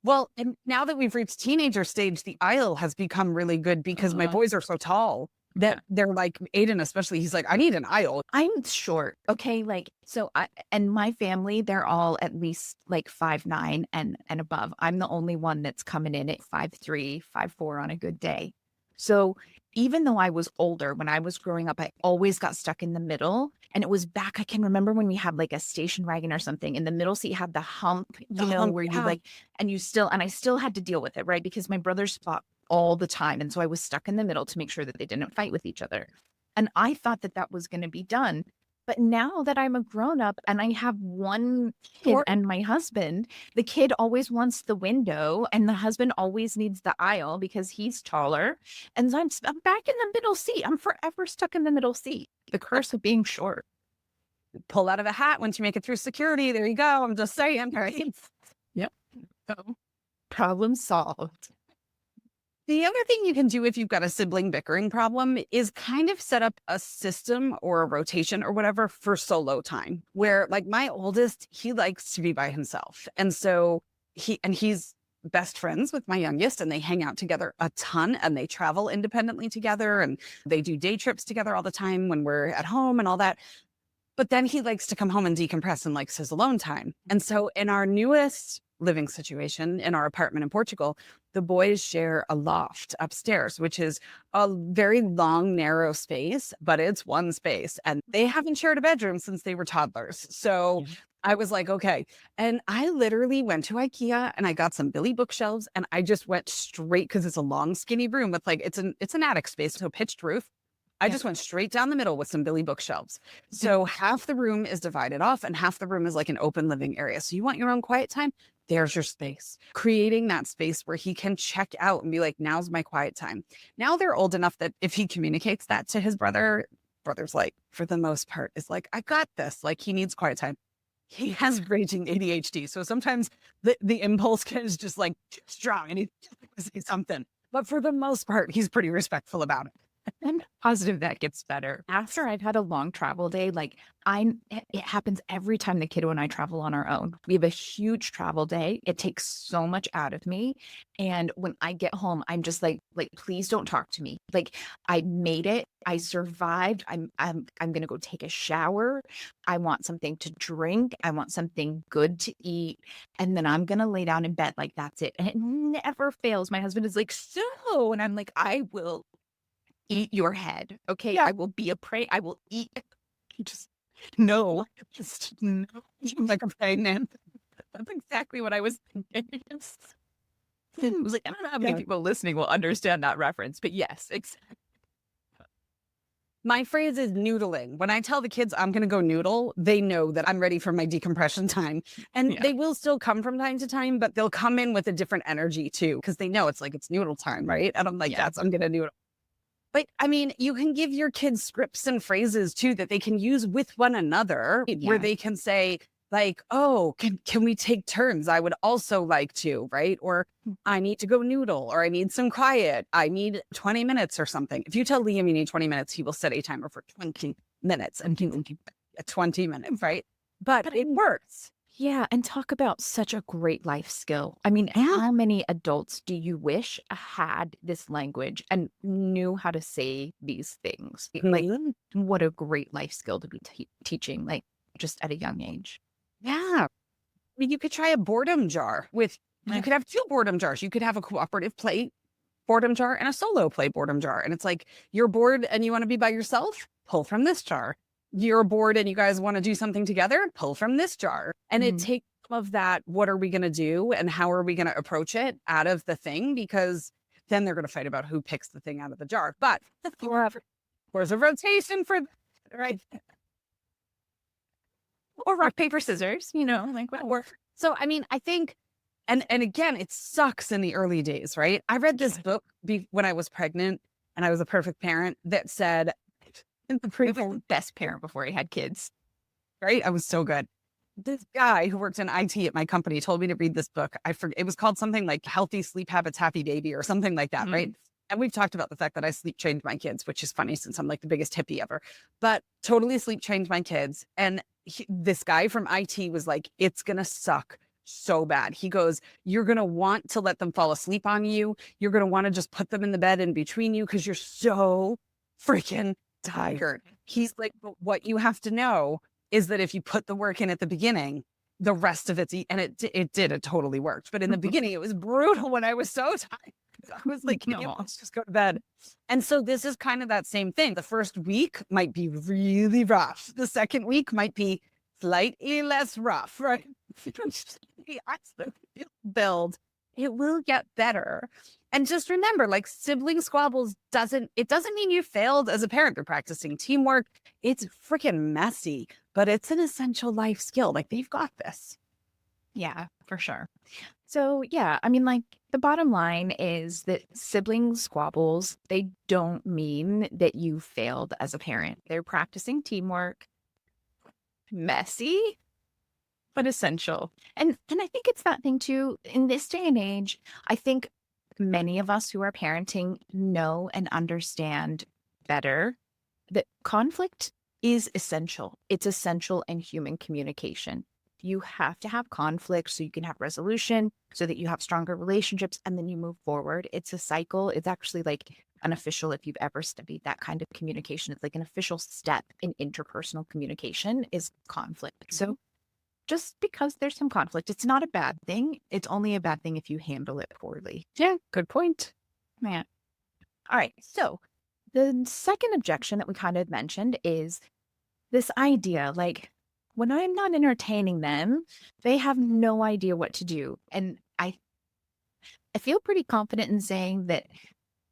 Well, and now that we've reached teenager stage, the aisle has become really good because my boys are so tall that they're like, Aiden especially, he's like, I need an aisle. I'm short. Okay. Like, so and my family, they're all at least like 5'9" and above. I'm the only one that's coming in at 5'3", 5'4" on a good day. So even though I was older, when I was growing up, I always got stuck in the middle. And it was back, I can remember when we had like a station wagon or something, in the middle seat had the hump, where you like, and I still had to deal with it, right? Because my brothers fought all the time. And so I was stuck in the middle to make sure that they didn't fight with each other. And I thought that that was going to be done. But now that I'm a grown up and I have one kid and my husband, the kid always wants the window and the husband always needs the aisle because he's taller. And so I'm back in the middle seat. I'm forever stuck in the middle seat. The curse of being short. Pull out of a hat once you make it through security. There you go. I'm just saying. Right? Yep. Problem solved. The other thing you can do if you've got a sibling bickering problem is kind of set up a system or a rotation or whatever for solo time, where like my oldest, he likes to be by himself. And so he's best friends with my youngest, and they hang out together a ton and they travel independently together and they do day trips together all the time when we're at home and all that. But then he likes to come home and decompress and likes his alone time. And so in our newest living situation in our apartment in Portugal, the boys share a loft upstairs, which is a very long, narrow space, but it's one space. And they haven't shared a bedroom since they were toddlers. So I was like, okay. And I literally went to IKEA and I got some Billy bookshelves, and I just went straight, because it's a long, skinny room with like, it's an attic space, so pitched roof. I just went straight down the middle with some Billy bookshelves. So half the room is divided off and half the room is like an open living area. So you want your own quiet time? There's your space. Creating that space where he can check out and be like, now's my quiet time. Now they're old enough that if he communicates that to his brother's like, for the most part, is like, I got this. Like, he needs quiet time. He has raging ADHD. So sometimes the impulse is just like strong and he's just say something. But for the most part, he's pretty respectful about it. I'm positive that gets better. After I've had a long travel day, like it happens every time the kiddo and I travel on our own. We have a huge travel day. It takes so much out of me. And when I get home, I'm just like, please don't talk to me. Like, I made it. I survived. I'm going to go take a shower. I want something to drink. I want something good to eat. And then I'm going to lay down in bed. Like, that's it. And it never fails. My husband is like, so, and I'm like, I will eat your head. Okay. Yeah. I will be a prey. I will eat. Just no. Like a pregnant. That's exactly what I was thinking. I was like, I don't know how many people listening will understand that reference, but yes, exactly. My phrase is noodling. When I tell the kids I'm going to go noodle, they know that I'm ready for my decompression time. And they will still come from time to time, but they'll come in with a different energy too, because they know it's like, it's noodle time, right? And I'm like, I'm going to noodle. But I mean, you can give your kids scripts and phrases too that they can use with one another, where Yeah. they can say, like, oh, can we take turns? I would also like to, right? Or I need to go noodle, or I need some quiet. I need 20 minutes or something. If you tell Liam you need 20 minutes, he will set a timer for 20 minutes and he will keep it at 20 minutes, right? But it works. Yeah, and talk about such a great life skill. I mean, Yeah. how many adults do you wish had this language and knew how to say these things? Like, Mhm. what a great life skill to be teaching, like, just at a young age. Yeah. I mean, you could try a boredom jar with, you Eh, could have two boredom jars. You could have a cooperative play boredom jar and a solo play boredom jar. And it's like, you're bored and you want to be by yourself, pull from this jar. You're bored and you guys want to do something together, pull from this jar. And it mhm. takes some of that, what are we going to do and how are we going to approach it, out of the thing, because then they're going to fight about who picks the thing out of the jar. But there's a rotation for, right? Or rock, paper, scissors, like whatever. So, I mean, I think, and again, it sucks in the early days, right? I read this book when I was pregnant and I was a perfect parent that said, in the He was the best parent before he had kids. right? I was so good. This guy who worked in IT at my company told me to read this book. I forget, it was called something like Healthy Sleep Habits, Happy Baby, or something like that, right? And we've talked about the fact that I sleep trained my kids, which is funny since I'm like the biggest hippie ever, but totally sleep trained my kids. And this guy from IT was like, it's going to suck so bad. He goes, you're going to want to let them fall asleep on you. You're going to want to just put them in the bed in between you because you're so freaking tired. He's like, but what you have to know is that if you put the work in at the beginning, the rest of it's, and it totally worked. But in the beginning, it was brutal when I was so tired. I was like, No. let's just go to bed. And so this is kind of that same thing. The first week might be really rough. The second week might be slightly less rough, right? Build. It will get better. And just remember, like, sibling squabbles doesn't mean you failed as a parent. They're practicing teamwork. It's freaking messy, but it's an essential life skill. Like, they've got this. Yeah, for sure. So, yeah, I mean, like, the bottom line is that sibling squabbles, they don't mean that you failed as a parent. They're practicing teamwork. Messy, but essential. And I think it's that thing too, in this day and age, I think many of us who are parenting know and understand better that conflict is essential. It's essential in human communication. You have to have conflict so you can have resolution, so that you have stronger relationships, and then you move forward. It's a cycle. It's actually like an official, if you've ever studied that kind of communication, it's like an official step in interpersonal communication is conflict. So just because there's some conflict, it's not a bad thing. It's only a bad thing if you handle it poorly. Yeah, good point. Man. All right. So the second objection that we kind of mentioned is this idea, like, when I'm not entertaining them, they have no idea what to do. And I feel pretty confident in saying that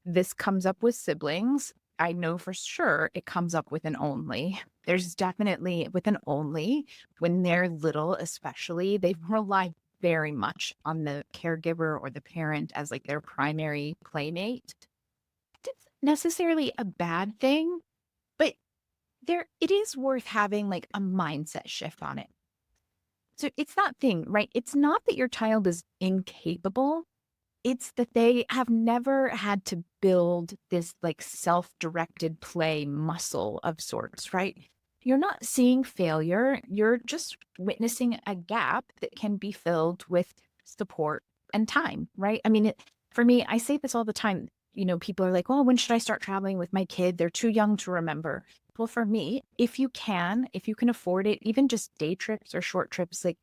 this comes up with siblings. I know for sure it comes up with an only. There's definitely with an only, when they're little, especially, they rely very much on the caregiver or the parent as like their primary playmate. It's necessarily a bad thing, but it is worth having like a mindset shift on it. So it's that thing, right? It's not that your child is incapable. It's that they have never had to build this like self-directed play muscle of sorts, right? You're not seeing failure. You're just witnessing a gap that can be filled with support and time, right? I mean, for me, I say this all the time. People are like, well, when should I start traveling with my kid? They're too young to remember. Well, for me, if you can afford it, even just day trips or short trips, like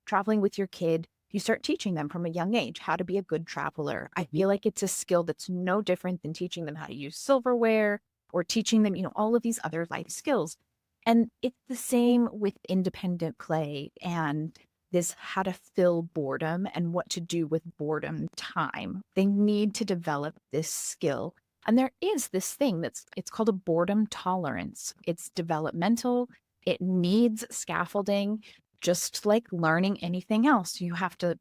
traveling with your kid, you start teaching them from a young age how to be a good traveler. I feel like it's a skill that's no different than teaching them how to use silverware or teaching them, all of these other life skills. And it's the same with independent play and this how to fill boredom and what to do with boredom time. They need to develop this skill. And there is this thing it's called a boredom tolerance. It's developmental. It needs scaffolding, just like learning anything else. You have to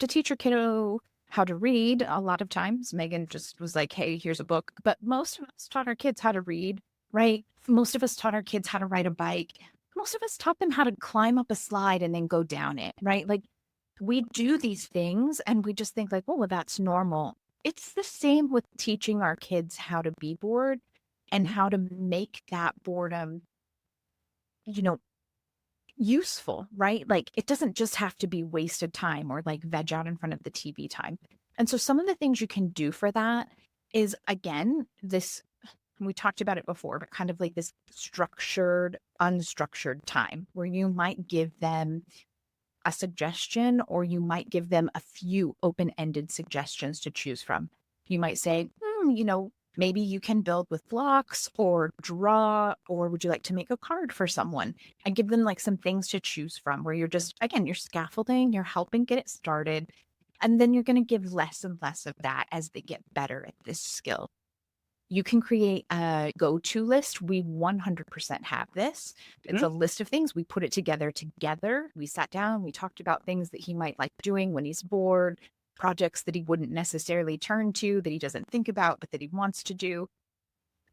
teach your kiddo how to read. A lot of times Meagan just was like, hey, here's a book. But most of us taught our kids how to read, right? Most of us taught our kids how to ride a bike. Most of us taught them how to climb up a slide and then go down it, right? Like we do these things and we just think like, oh, well, that's normal. It's the same with teaching our kids how to be bored and how to make that boredom, useful, right? Like it doesn't just have to be wasted time or like veg out in front of the TV time. And so some of the things you can do for that is, again, this, we talked about it before, but kind of like this structured, unstructured time where you might give them a suggestion or you might give them a few open-ended suggestions to choose from. You might say, maybe you can build with blocks or draw, or would you like to make a card for someone? And give them like some things to choose from where you're just, again, you're scaffolding, you're helping get it started. And then you're going to give less and less of that as they get better at this skill. You can create a go-to list. We 100% have this. It's a list of things. We put it together. We sat down, we talked about things that he might like doing when he's bored, projects that he wouldn't necessarily turn to, that he doesn't think about, but that he wants to do.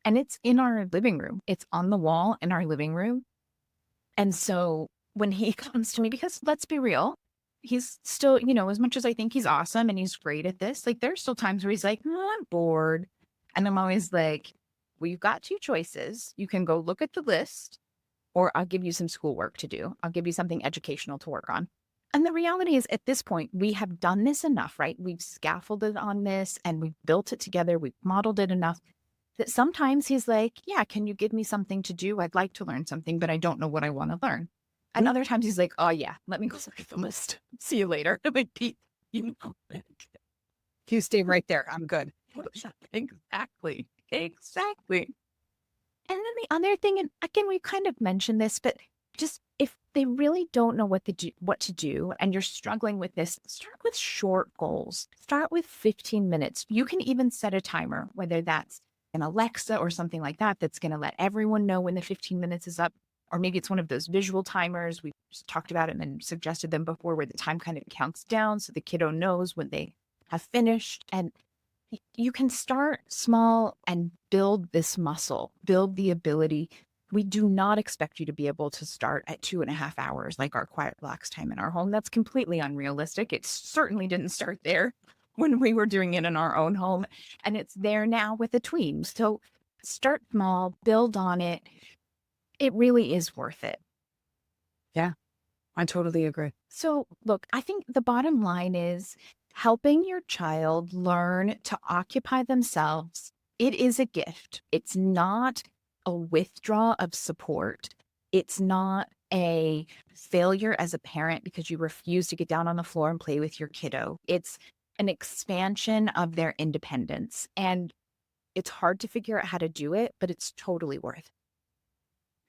And it's in our living room. It's on the wall in our living room. And so when he comes to me, because let's be real, he's still, as much as I think he's awesome and he's great at this, like there's still times where he's like, oh, I'm bored. And I'm always like, well, you've got two choices. You can go look at the list, or I'll give you some schoolwork to do. I'll give you something educational to work on. And the reality is at this point, we have done this enough, right? We've scaffolded on this and we've built it together. We've modeled it enough that sometimes he's like, yeah, can you give me something to do? I'd like to learn something, but I don't know what I want to learn. And other times he's like, oh yeah, let me go look at the list. See you later. I'm like, Pete, you stay right there. I'm good. Exactly. And then the other thing, and again, we kind of mentioned this, but just if they really don't know what to do and you're struggling with this, start with short goals. Start with 15 minutes. You can even set a timer, whether that's an Alexa or something like that, that's going to let everyone know when the 15 minutes is up. Or maybe it's one of those visual timers. We've just talked about it and suggested them before, where the time kind of counts down so the kiddo knows when they have finished. And you can start small and build this muscle, build the ability. We do not expect you to be able to start at 2.5 hours like our quiet relax time in our home. That's completely unrealistic. It certainly didn't start there when we were doing it in our own home. And it's there now with a tween. So start small, build on it. It really is worth it. Yeah, I totally agree. So look, I think the bottom line is helping your child learn to occupy themselves. It is a gift. It's not a withdrawal of support. It's not a failure as a parent because you refuse to get down on the floor and play with your kiddo. It's an expansion of their independence. And it's hard to figure out how to do it, but it's totally worth it.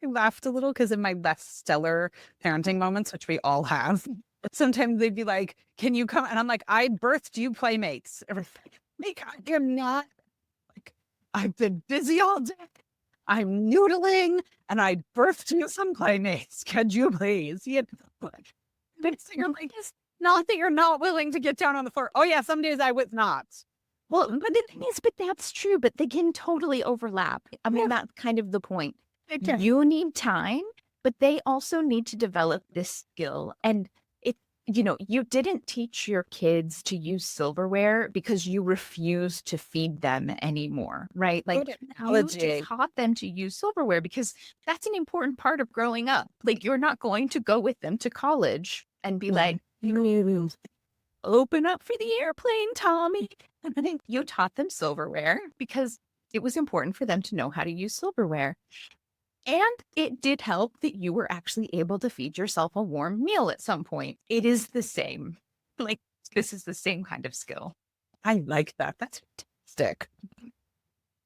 I laughed a little because in my less stellar parenting moments, which we all have, sometimes they'd be like, can you come? And I'm like, I birthed you playmates. You're not. Like, I've been busy all day. I'm noodling and I birthed you some playmates. Could you please? But so you're like, it's not that you're not willing to get down on the floor. Oh yeah, some days I was not. Well, but the thing is, but that's true, but they can totally overlap. I mean, that's kind of the point. You need time, but they also need to develop this skill. And you didn't teach your kids to use silverware because you refuse to feed them anymore, right? Like you just taught them to use silverware because that's an important part of growing up. Like you're not going to go with them to college and be like, open up for the airplane, Tommy. And I think you taught them silverware because it was important for them to know how to use silverware. And it did help that you were actually able to feed yourself a warm meal at some point. It is the same. Like, this is the same kind of skill. I like that. That's fantastic.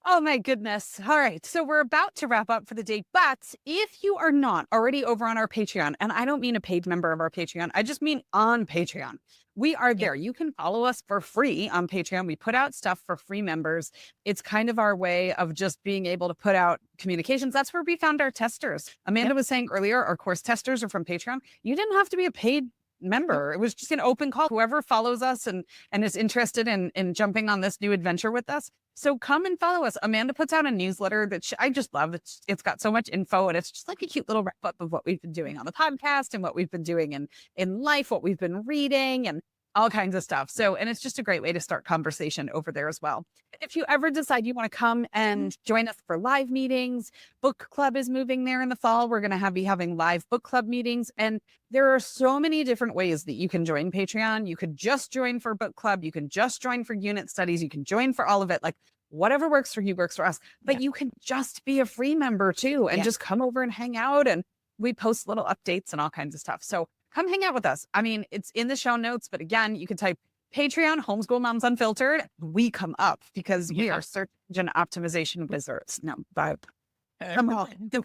Oh my goodness. All right. So we're about to wrap up for the day. But if you are not already over on our Patreon, and I don't mean a paid member of our Patreon, I just mean on Patreon. We are there. You can follow us for free on Patreon. We put out stuff for free members. It's kind of our way of just being able to put out communications. That's where we found our testers. Amanda was saying earlier, our course testers are from Patreon. You didn't have to be a paid member. It was just an open call. Whoever follows us and is interested in jumping on this new adventure with us. So come and follow us. Amanda puts out a newsletter that I just love. It's got so much info, and it's just like a cute little wrap up of what we've been doing on the podcast and what we've been doing in life, what we've been reading, and all kinds of stuff. So, and it's just a great way to start conversation over there as well. If you ever decide you want to come and join us for live meetings, book club is moving there in the fall. We're going to be having live book club meetings. And there are so many different ways that you can join Patreon. You could just join for book club. You can just join for unit studies. You can join for all of it. Like whatever works for you works for us. But you can just be a free member too and just come over and hang out. And we post little updates and all kinds of stuff. So come hang out with us. I mean, it's in the show notes, but again, you can type Patreon, Homeschool Moms Unfiltered. We come up because we are search engine optimization wizards. No, but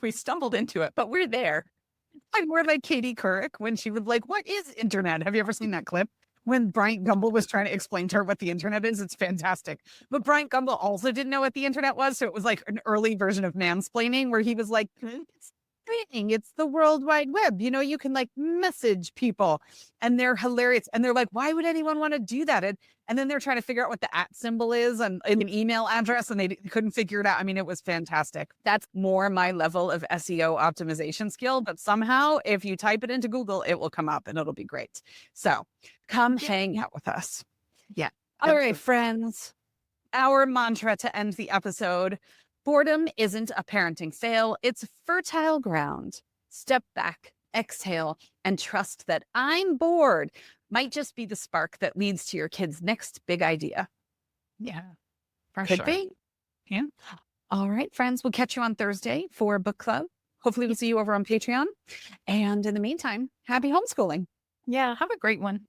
we stumbled into it, but we're there. I'm more like Katie Couric when she was like, what is internet? Have you ever seen that clip? When Bryant Gumbel was trying to explain to her what the internet is, it's fantastic. But Bryant Gumbel also didn't know what the internet was. So it was like an early version of mansplaining where he was like, it's the World Wide Web. You know, you can like message people and they're hilarious. And they're like, why would anyone want to do that? And then they're trying to figure out what the @ symbol is and an email address, and they couldn't figure it out. I mean, it was fantastic. That's more my level of SEO optimization skill. But somehow, if you type it into Google, it will come up and it'll be great. So come hang out with us. Yeah. All right, friends. Our mantra to end the episode: boredom isn't a parenting fail. It's fertile ground. Step back, exhale, and trust that I'm bored might just be the spark that leads to your kid's next big idea. Yeah. For Could sure. be. Yeah. All right, friends. We'll catch you on Thursday for book club. Hopefully we'll see you over on Patreon. And in the meantime, happy homeschooling. Yeah. Have a great one.